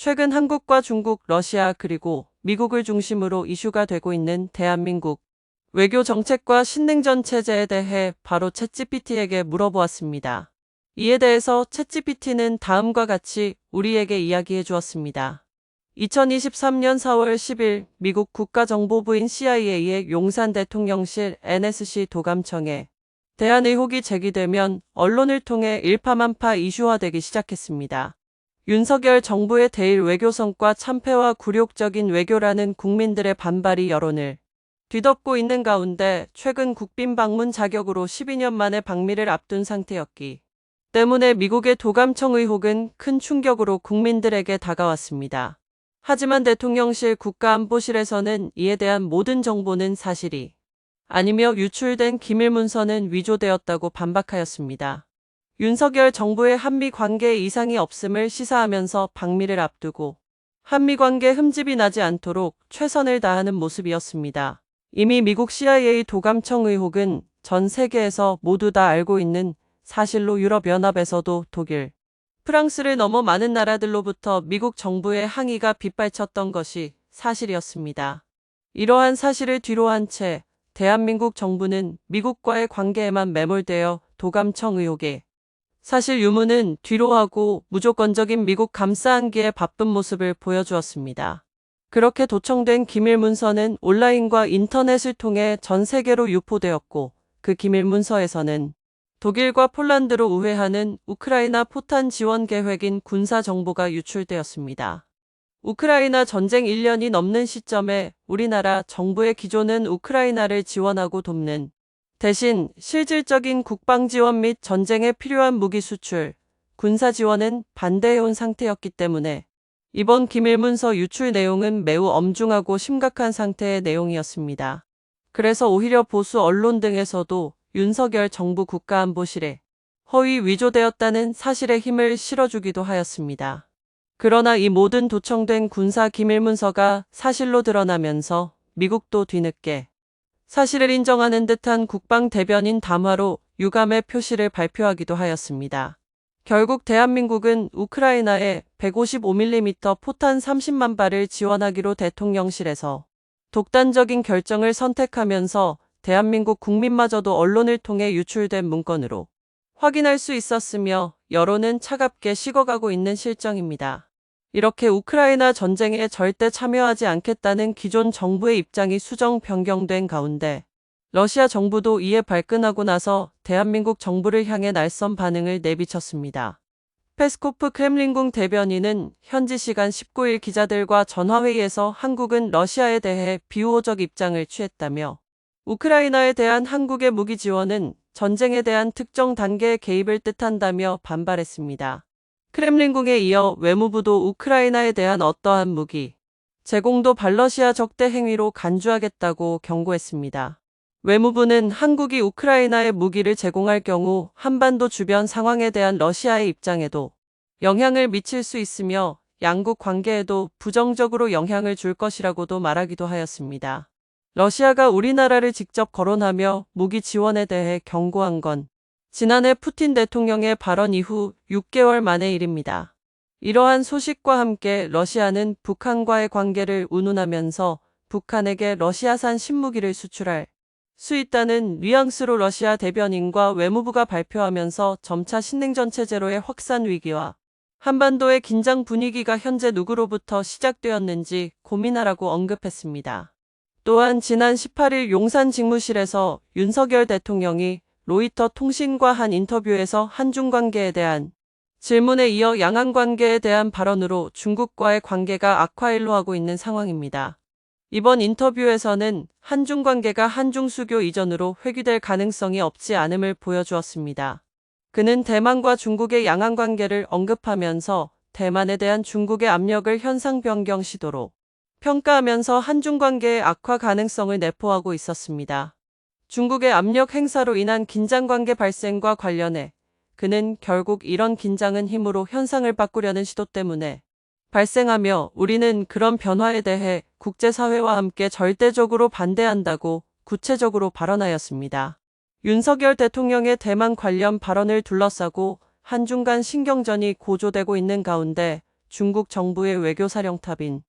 최근 한국과 중국, 러시아 그리고 미국을 중심으로 이슈가 되고 있는 대한민국 외교 정책과 신냉전 체제에 대해 바로 챗GPT에게 물어보았습니다. 이에 대해서 챗GPT는 다음과 같이 우리에게 이야기해 주었습니다. 2023년 4월 10일 미국 국가정보부인 CIA의 용산 대통령실 NSC 도감청에 대한 의혹이 제기되면 언론을 통해 일파만파 이슈화되기 시작했습니다. 윤석열 정부의 대일 외교성과 참패와 굴욕적인 외교라는 국민들의 반발이 여론을 뒤덮고 있는 가운데 최근 국빈 방문 자격으로 12년 만에 방미를 앞둔 상태였기 때문에 미국의 도감청 의혹은 큰 충격으로 국민들에게 다가왔습니다. 하지만 대통령실 국가안보실에서는 이에 대한 모든 정보는 사실이 아니며 유출된 기밀문서는 위조되었다고 반박하였습니다. 윤석열 정부의 한미 관계에 이상이 없음을 시사하면서 방미를 앞두고 한미 관계 흠집이 나지 않도록 최선을 다하는 모습이었습니다. 이미 미국 CIA 도감청 의혹은 전 세계에서 모두 다 알고 있는 사실로 유럽연합에서도 독일, 프랑스를 넘어 많은 나라들로부터 미국 정부의 항의가 빗발쳤던 것이 사실이었습니다. 이러한 사실을 뒤로한 채 대한민국 정부는 미국과의 관계에만 매몰되어 도감청 의혹에 사실 유무는 뒤로하고 무조건적인 미국 감싸안기에 바쁜 모습을 보여주었습니다. 그렇게 도청된 기밀문서는 온라인과 인터넷을 통해 전 세계로 유포되었고 그 기밀문서에서는 독일과 폴란드로 우회하는 우크라이나 포탄 지원 계획인 군사 정보가 유출되었습니다. 우크라이나 전쟁 1년이 넘는 시점에 우리나라 정부의 기조는 우크라이나를 지원하고 돕는 대신 실질적인 국방 지원 및 전쟁에 필요한 무기 수출, 군사 지원은 반대해온 상태였기 때문에 이번 기밀문서 유출 내용은 매우 엄중하고 심각한 상태의 내용이었습니다. 그래서 오히려 보수 언론 등에서도 윤석열 정부 국가안보실에 허위 위조되었다는 사실에 힘을 실어주기도 하였습니다. 그러나 이 모든 도청된 군사 기밀문서가 사실로 드러나면서 미국도 뒤늦게 사실을 인정하는 듯한 국방 대변인 담화로 유감의 표시를 발표하기도 하였습니다. 결국 대한민국은 우크라이나에 155mm 포탄 30만 발을 지원하기로 대통령실에서 독단적인 결정을 선택하면서 대한민국 국민마저도 언론을 통해 유출된 문건으로 확인할 수 있었으며 여론은 차갑게 식어가고 있는 실정입니다. 이렇게 우크라이나 전쟁에 절대 참여하지 않겠다는 기존 정부의 입장이 수정 변경된 가운데 러시아 정부도 이에 발끈하고 나서 대한민국 정부를 향해 날선 반응을 내비쳤습니다. 페스코프 크렘린궁 대변인은 현지 시간 19일 기자들과 전화회의에서 한국은 러시아에 대해 비우호적 입장을 취했다며 우크라이나에 대한 한국의 무기 지원은 전쟁에 대한 특정 단계의 개입을 뜻한다며 반발했습니다. 크렘린궁에 이어 외무부도 우크라이나에 대한 어떠한 무기 제공도 반러시아 적대 행위로 간주하겠다고 경고했습니다. 외무부는 한국이 우크라이나에 무기를 제공할 경우 한반도 주변 상황에 대한 러시아의 입장에도 영향을 미칠 수 있으며 양국 관계에도 부정적으로 영향을 줄 것이라고도 말하기도 하였습니다. 러시아가 우리나라를 직접 거론하며 무기 지원에 대해 경고한 건 지난해 푸틴 대통령의 발언 이후 6개월 만의 일입니다. 이러한 소식과 함께 러시아는 북한과의 관계를 운운하면서 북한에게 러시아산 신무기를 수출할 수 있다는 뉘앙스로 러시아 대변인과 외무부가 발표하면서 점차 신냉전 체제로의 확산 위기와 한반도의 긴장 분위기가 현재 누구로부터 시작되었는지 고민하라고 언급했습니다. 또한 지난 18일 용산 직무실에서 윤석열 대통령이 로이터 통신과 한 인터뷰에서 한중 관계에 대한 질문에 이어 양안 관계에 대한 발언으로 중국과의 관계가 악화일로하고 있는 상황입니다. 이번 인터뷰에서는 한중 관계가 한중 수교 이전으로 회귀될 가능성이 없지 않음을 보여주었습니다. 그는 대만과 중국의 양안 관계를 언급하면서 대만에 대한 중국의 압력을 현상 변경 시도로 평가하면서 한중 관계의 악화 가능성을 내포하고 있었습니다. 중국의 압력 행사로 인한 긴장관계 발생과 관련해 그는 결국 이런 긴장은 힘으로 현상을 바꾸려는 시도 때문에 발생하며 우리는 그런 변화에 대해 국제사회와 함께 절대적으로 반대한다고 구체적으로 발언하였습니다. 윤석열 대통령의 대만 관련 발언을 둘러싸고 한중 간 신경전이 고조되고 있는 가운데 중국 정부의 외교사령탑인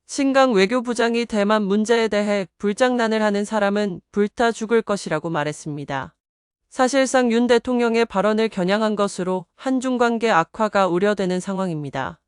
신강 외교부장이 대만 문제에 대해 불장난을 하는 사람은 불타 죽을 것이라고 말했습니다. 사실상 윤 대통령의 발언을 겨냥한 것으로 한중 관계 악화가 우려되는 상황입니다.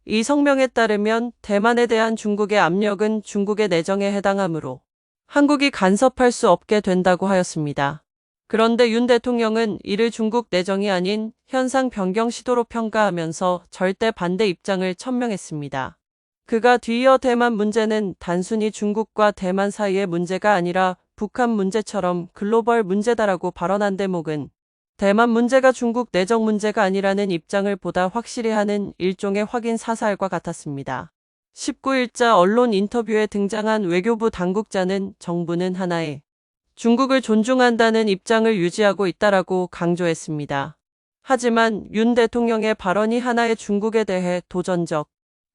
이 성명에 따르면 대만에 대한 중국의 압력은 중국의 내정에 해당하므로 한국이 간섭할 수 없게 된다고 하였습니다. 그런데 윤 대통령은 이를 중국 내정이 아닌 현상 변경 시도로 평가하면서 절대 반대 입장을 천명했습니다. 그가 뒤이어 대만 문제는 단순히 중국과 대만 사이의 문제가 아니라 북한 문제처럼 글로벌 문제다라고 발언한 대목은 대만 문제가 중국 내정 문제가 아니라는 입장을 보다 확실히 하는 일종의 확인 사살과 같았습니다. 19일자 언론 인터뷰에 등장한 외교부 당국자는 정부는 하나의 중국을 존중한다는 입장을 유지하고 있다라고 강조했습니다. 하지만 윤 대통령의 발언이 하나의 중국에 대해 도전적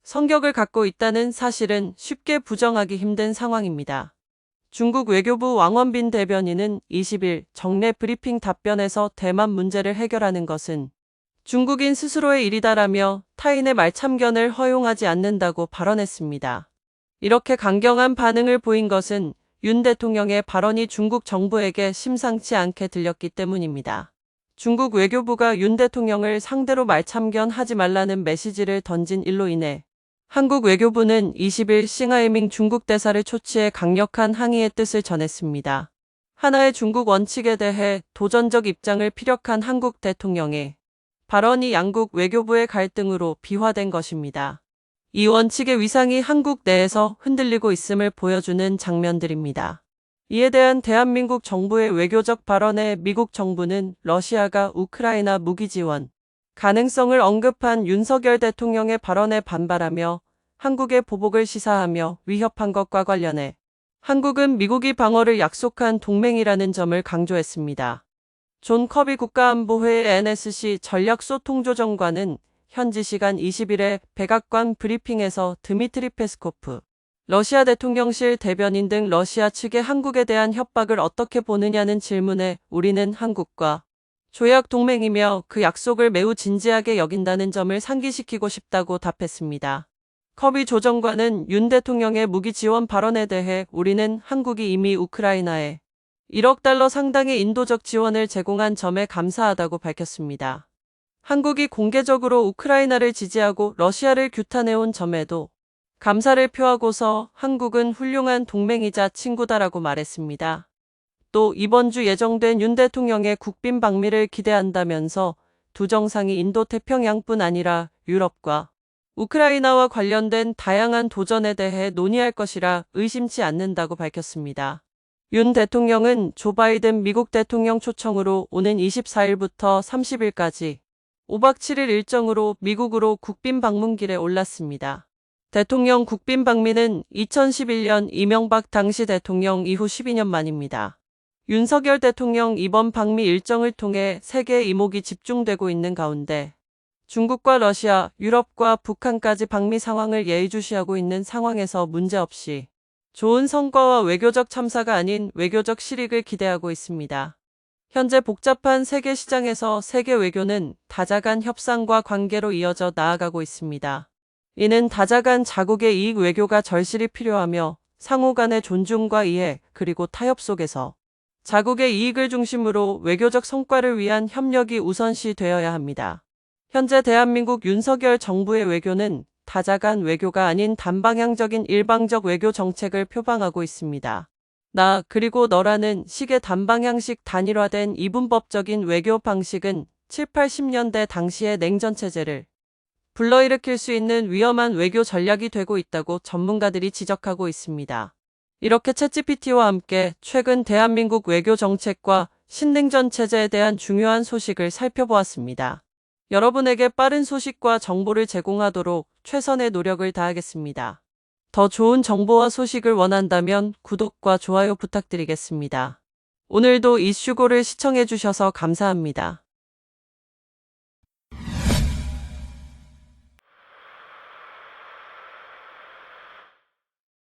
성격을 갖고 있다는 사실은 쉽게 부정하기 힘든 상황입니다. 중국 외교부 왕원빈 대변인은 20일 정례 브리핑 답변에서 대만 문제를 해결하는 것은 중국인 스스로의 일이다라며 타인의 말참견을 허용하지 않는다고 발언했습니다. 이렇게 강경한 반응을 보인 것은 윤 대통령의 발언이 중국 정부에게 심상치 않게 들렸기 때문입니다. 중국 외교부가 윤 대통령을 상대로 말참견하지 말라는 메시지를 던진 일로 인해 한국 외교부는 20일 싱하이밍 중국 대사를 초치해 강력한 항의의 뜻을 전했습니다. 하나의 중국 원칙에 대해 도전적 입장을 피력한 한국 대통령의 발언이 양국 외교부의 갈등으로 비화된 것입니다. 이 원칙의 위상이 한국 내에서 흔들리고 있음을 보여주는 장면들입니다. 이에 대한 대한민국 정부의 외교적 발언에 미국 정부는 러시아가 우크라이나 무기 지원 가능성을 언급한 윤석열 대통령의 발언에 반발하며 한국의 보복을 시사하며 위협한 것과 관련해 한국은 미국이 방어를 약속한 동맹이라는 점을 강조했습니다. 존 커비 국가안보회의 NSC 전략소통조정관은 현지 시간 20일에 백악관 브리핑에서 드미트리 페스코프 러시아 대통령실 대변인 등 러시아 측의 한국에 대한 협박을 어떻게 보느냐는 질문에 우리는 한국과 조약 동맹이며 그 약속을 매우 진지하게 여긴다는 점을 상기시키고 싶다고 답했습니다. 커비 조정관은 윤 대통령의 무기 지원 발언에 대해 우리는 한국이 이미 우크라이나에 1억 달러 상당의 인도적 지원을 제공한 점에 감사하다고 밝혔습니다. 한국이 공개적으로 우크라이나를 지지하고 러시아를 규탄해온 점에도 감사를 표하고서 한국은 훌륭한 동맹이자 친구다라고 말했습니다. 또 이번 주 예정된 윤 대통령의 국빈 방미를 기대한다면서 두 정상이 인도태평양뿐 아니라 유럽과 우크라이나와 관련된 다양한 도전에 대해 논의할 것이라 의심치 않는다고 밝혔습니다. 윤 대통령은 조 바이든 미국 대통령 초청으로 오는 24일부터 30일까지 5박 7일 일정으로 미국으로 국빈 방문길에 올랐습니다. 대통령 국빈 방미는 2011년 이명박 당시 대통령 이후 12년 만입니다. 윤석열 대통령 이번 방미 일정을 통해 세계 이목이 집중되고 있는 가운데 중국과 러시아, 유럽과 북한까지 방미 상황을 예의주시하고 있는 상황에서 문제없이 좋은 성과와 외교적 참사가 아닌 외교적 실익을 기대하고 있습니다. 현재 복잡한 세계 시장에서 세계 외교는 다자간 협상과 관계로 이어져 나아가고 있습니다. 이는 다자간 자국의 이익 외교가 절실히 필요하며 상호 간의 존중과 이해 그리고 타협 속에서 자국의 이익을 중심으로 외교적 성과를 위한 협력이 우선시 되어야 합니다. 현재 대한민국 윤석열 정부의 외교는 다자간 외교가 아닌 단방향적인 일방적 외교 정책을 표방하고 있습니다. 나 그리고 너라는 식의 단방향식 단일화된 이분법적인 외교 방식은 7, 80년대 당시의 냉전체제를 불러일으킬 수 있는 위험한 외교 전략이 되고 있다고 전문가들이 지적하고 있습니다. 이렇게 챗GPT와 함께 최근 대한민국 외교 정책과 신냉전 체제에 대한 중요한 소식을 살펴보았습니다. 여러분에게 빠른 소식과 정보를 제공하도록 최선의 노력을 다하겠습니다. 더 좋은 정보와 소식을 원한다면 구독과 좋아요 부탁드리겠습니다. 오늘도 이슈고를 시청해주셔서 감사합니다.